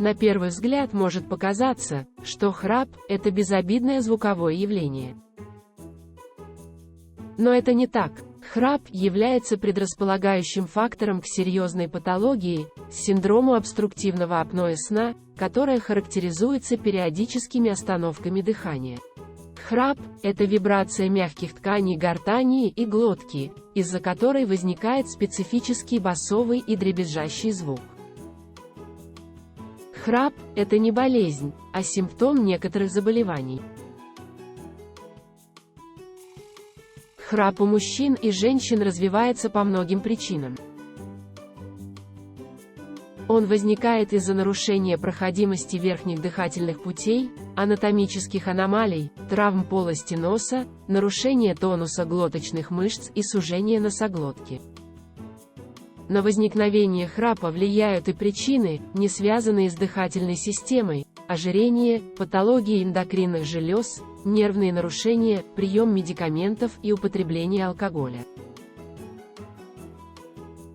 На первый взгляд может показаться, что храп – это безобидное звуковое явление. Но это не так. Храп является предрасполагающим фактором к серьезной патологии, синдрому обструктивного апноэ сна, которая характеризуется периодическими остановками дыхания. Храп – это вибрация мягких тканей гортани и глотки, из-за которой возникает специфический басовый и дребезжащий звук. Храп – это не болезнь, а симптом некоторых заболеваний. Храп у мужчин и женщин развивается по многим причинам. Он возникает из-за нарушения проходимости верхних дыхательных путей, анатомических аномалий, травм полости носа, нарушения тонуса глоточных мышц и сужения носоглотки. На возникновение храпа влияют и причины, не связанные с дыхательной системой: ожирение, патологии эндокринных желез, нервные нарушения, прием медикаментов и употребление алкоголя.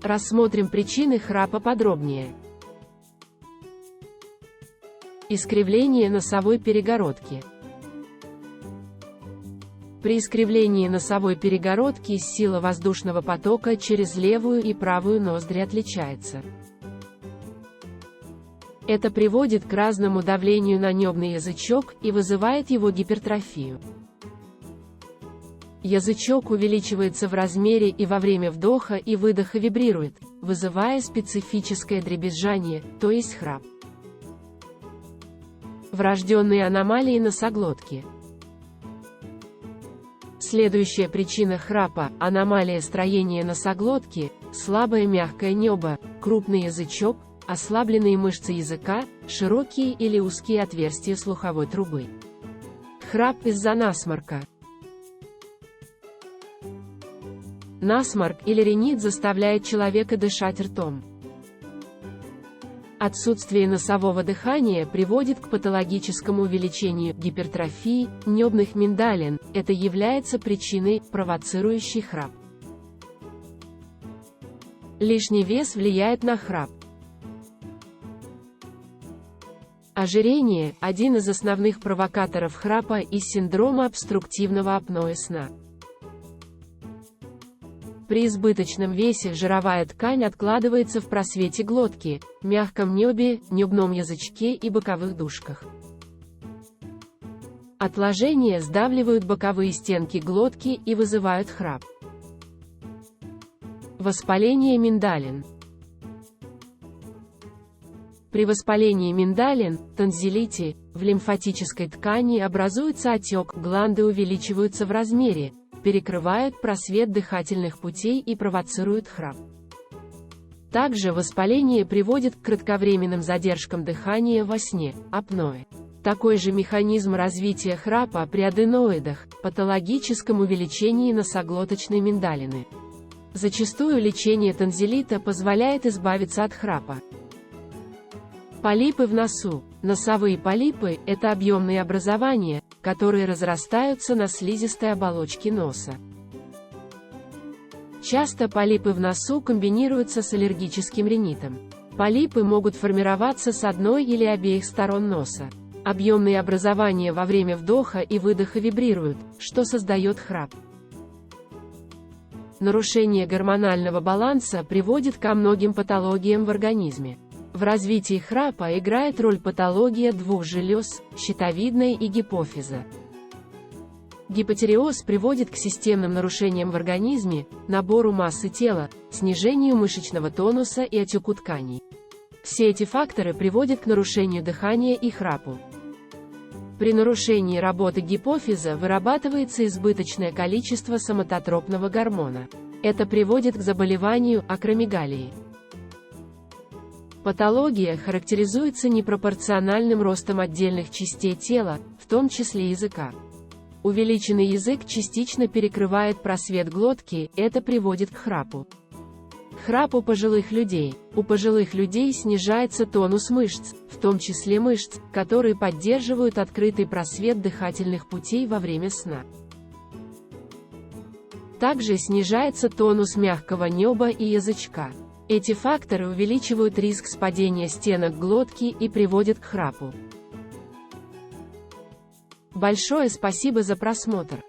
Рассмотрим причины храпа подробнее. Искривление носовой перегородки. При искривлении носовой перегородки сила воздушного потока через левую и правую ноздри отличается. Это приводит к разному давлению на небный язычок и вызывает его гипертрофию. Язычок увеличивается в размере и во время вдоха и выдоха вибрирует, вызывая специфическое дребезжание, то есть храп. Врожденные аномалии носоглотки. Следующая причина храпа – аномалия строения носоглотки, слабое мягкое небо, крупный язычок, ослабленные мышцы языка, широкие или узкие отверстия слуховой трубы. Храп из-за насморка. Насморк или ринит заставляет человека дышать ртом. Отсутствие носового дыхания приводит к патологическому увеличению гипертрофии небных миндалин, это является причиной, провоцирующей храп. Лишний вес влияет на храп. Ожирение – один из основных провокаторов храпа и синдрома обструктивного апноэ сна. При избыточном весе жировая ткань откладывается в просвете глотки, мягком небе, небном язычке и боковых дужках. Отложения сдавливают боковые стенки глотки и вызывают храп. Воспаление миндалин. При воспалении миндалин, тонзиллите, в лимфатической ткани образуется отек, гланды увеличиваются в размере, перекрывают просвет дыхательных путей и провоцируют храп. Также воспаление приводит к кратковременным задержкам дыхания во сне, апноэ. Такой же механизм развития храпа при аденоидах, патологическом увеличении носоглоточной миндалины. Зачастую лечение тонзиллита позволяет избавиться от храпа. Полипы в носу. Носовые полипы – это объемные образования, которые разрастаются на слизистой оболочке носа. Часто полипы в носу комбинируются с аллергическим ринитом. Полипы могут формироваться с одной или обеих сторон носа. Объемные образования во время вдоха и выдоха вибрируют, что создает храп. Нарушение гормонального баланса приводит ко многим патологиям в организме. В развитии храпа играет роль патология двух желез, щитовидной и гипофиза. Гипотиреоз приводит к системным нарушениям в организме, набору массы тела, снижению мышечного тонуса и отеку тканей. Все эти факторы приводят к нарушению дыхания и храпу. При нарушении работы гипофиза вырабатывается избыточное количество соматотропного гормона. Это приводит к заболеванию акромегалии. Патология характеризуется непропорциональным ростом отдельных частей тела, в том числе языка. Увеличенный язык частично перекрывает просвет глотки, это приводит к храпу. Храп у пожилых людей. У пожилых людей снижается тонус мышц, в том числе мышц, которые поддерживают открытый просвет дыхательных путей во время сна. Также снижается тонус мягкого неба и язычка. Эти факторы увеличивают риск спадения стенок глотки и приводят к храпу. Большое спасибо за просмотр.